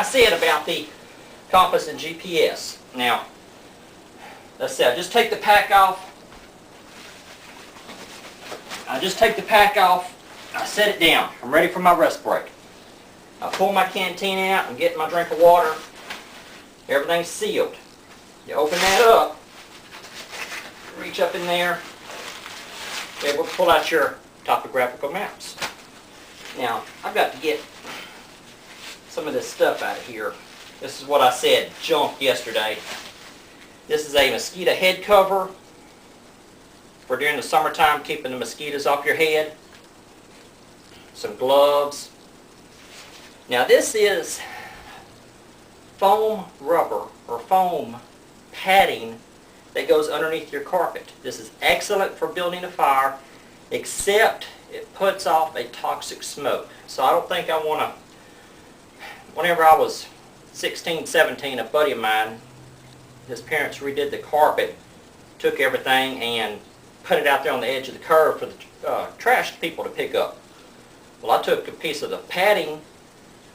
I said about the compass and GPS. Now, let's see, I just take the pack off. I set it down. I'm ready for my rest break. I pull my canteen out and get my drink of water. Everything's sealed. You open that up, reach up in there, be able to pull out your topographical maps. Now, I've got to get some of this stuff out of here. This is what I said, junk yesterday. This is a mosquito head cover for during the summertime, keeping the mosquitoes off your head. Some gloves. Now this is foam rubber or foam padding that goes underneath your carpet. This is excellent for building a fire, except it puts off a toxic smoke. So I don't think I want to. Whenever I was 16, 17, a buddy of mine, his parents redid the carpet, took everything and put it out there on the edge of the curb for the trash people to pick up. Well, I took a piece of the padding,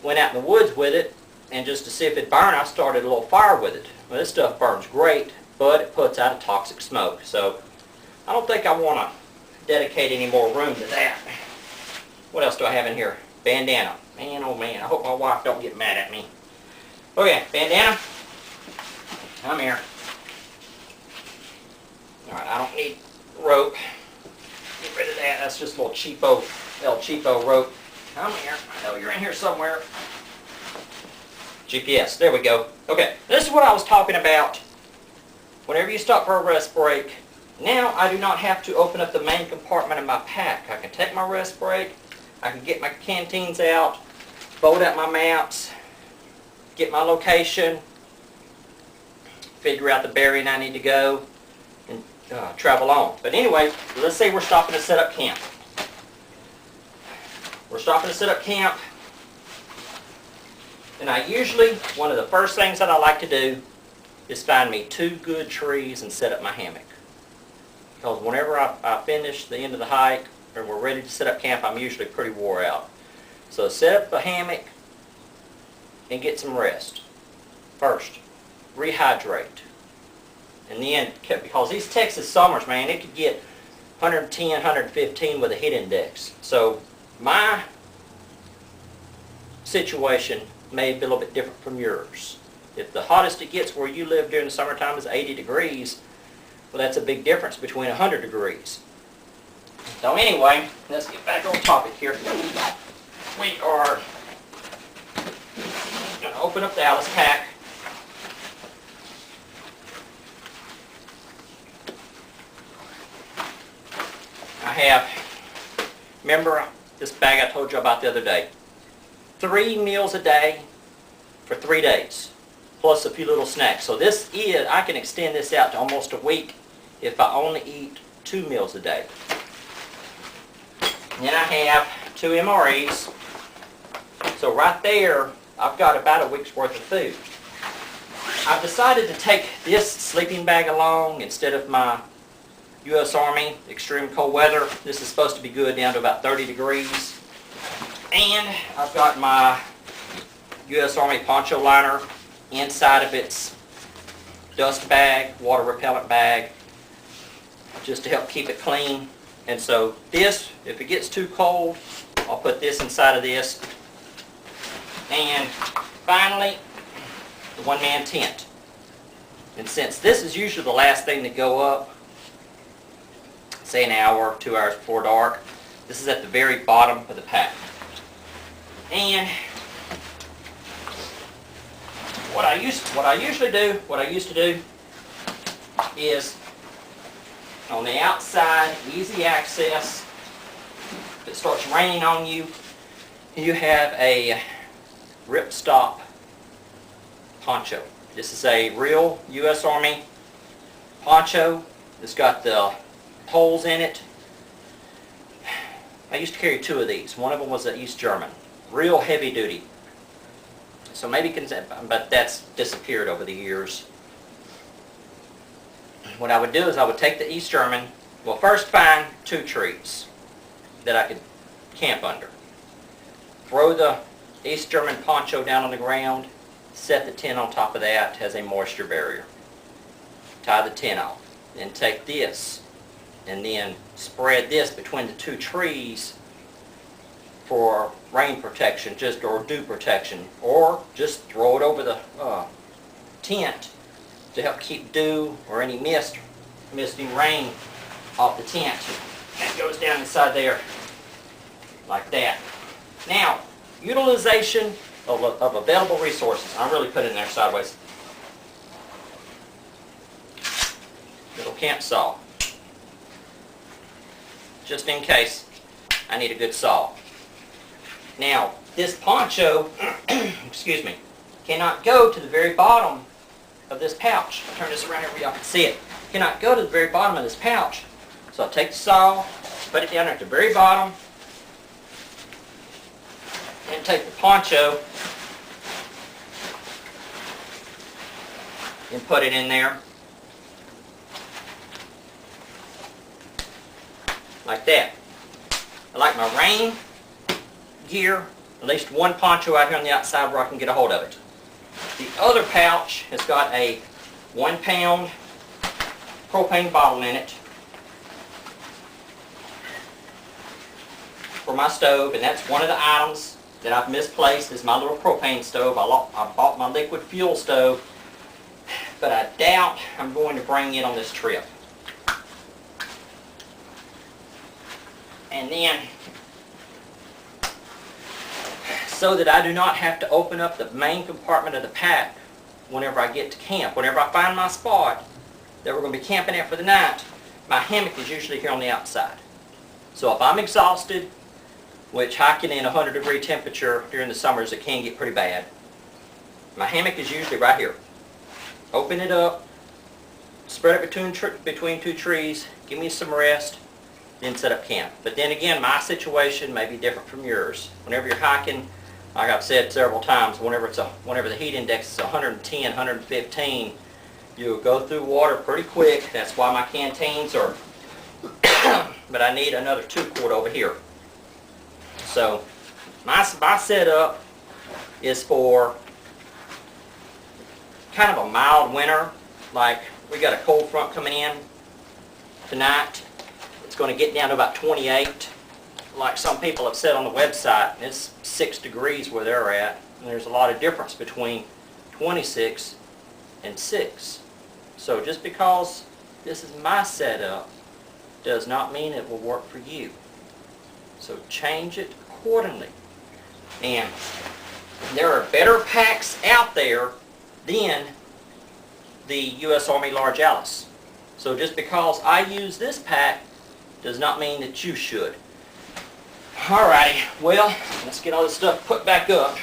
went out in the woods with it, and just to see if it burned, I started a little fire with it. Well, this stuff burns great, but it puts out a toxic smoke. So I don't think I want to dedicate any more room to that. What else do I have in here? Bandana. Man, oh man, I hope my wife don't get mad at me. Okay, bandana. Come here. Alright, I don't need rope. Get rid of that. That's just a little cheapo, El Cheapo rope. Come here. I know you're in here somewhere. GPS. There we go. Okay, this is what I was talking about. Whenever you stop for a rest break, now I do not have to open up the main compartment of my pack. I can take my rest break. I can get my canteens out, fold out my maps, get my location, figure out the bearing I need to go, and travel on. But anyway, let's say we're stopping to set up camp. We're stopping to set up camp, and I usually, one of the first things that I like to do is find me 2 good trees and set up my hammock. Because whenever I finish the end of the hike, or we're ready to set up camp, I'm usually pretty wore out. So set up the hammock and get some rest. First, rehydrate. And then, because these Texas summers, man, it could get 110, 115 with a heat index. So my situation may be a little bit different from yours. If the hottest it gets where you live during the summertime is 80 degrees, well, that's a big difference between 100 degrees. So anyway, let's get back on topic here. We are going to open up the Alice pack. I have, remember this bag I told you about the other day? 3 meals a day for 3 days, plus a few little snacks. So this is, I can extend this out to almost a week if I only eat 2 meals a day. Then I have 2 MREs. So right there, I've got about a week's worth of food. I've decided to take this sleeping bag along instead of my U.S. Army extreme cold weather. This is supposed to be good down to about 30 degrees. And I've got my U.S. Army poncho liner inside of its dust bag, water repellent bag, just to help keep it clean. And so this, if it gets too cold, I'll put this inside of this. And finally, the one-man tent. And since this is usually the last thing to go up, say an hour, 2 hours before dark, this is at the very bottom of the pack. And what I used to do is on the outside, easy access. If it starts raining on you, you have a ripstop poncho. This is a real U.S. Army poncho. It's got the holes in it. I used to carry 2 of these. One of them was an East German. Real heavy duty. So maybe, but that's disappeared over the years. What I would do is I would take the East German, well, first find 2 trees that I could camp under. Throw the East German poncho down on the ground, set the tent on top of that as a moisture barrier. Tie the tent off. Then take this and then spread this between the two trees for rain protection, or dew protection, or just throw it over the tent to help keep dew or any misting rain off the tent. And it goes down inside there like that. Now, utilization of available resources. I'm really putting it in there sideways. Little camp saw. Just in case I need a good saw. Now, this poncho, excuse me, cannot go to the very bottom of this pouch. I'll turn this around here where y'all can see it. Cannot go to the very bottom of this pouch. So I'll take the saw, put it down at the very bottom, and take the poncho and put it in there. Like that. I like my rain gear, at least one poncho out here on the outside where I can get a hold of it. The other pouch has got a 1 pound propane bottle in it for my stove, and that's one of the items that I've misplaced is my little propane stove. I bought my liquid fuel stove, but I doubt I'm going to bring it on this trip. And then, so that I do not have to open up the main compartment of the pack whenever I get to camp. Whenever I find my spot that we're going to be camping at for the night, my hammock is usually here on the outside. So if I'm exhausted, which hiking in 100-degree temperature during the summers, it can get pretty bad, my hammock is usually right here. Open it up, spread it between two trees, give me some rest, then set up camp. But then again, my situation may be different from yours. Whenever you're hiking, like I've said several times, whenever the heat index is 110, 115, you'll go through water pretty quick. That's why my canteens are, but I need another 2-quart over here. So my setup is for kind of a mild winter. Like we got a cold front coming in tonight. It's going to get down to about 28. Like some people have said on the website, it's 6 degrees where they're at. And there's a lot of difference between 26 and 6. So just because this is my setup does not mean it will work for you. So change it accordingly. And there are better packs out there than the U.S. Army Large Alice. So just because I use this pack does not mean that you should. Alrighty, well, let's get all this stuff put back up.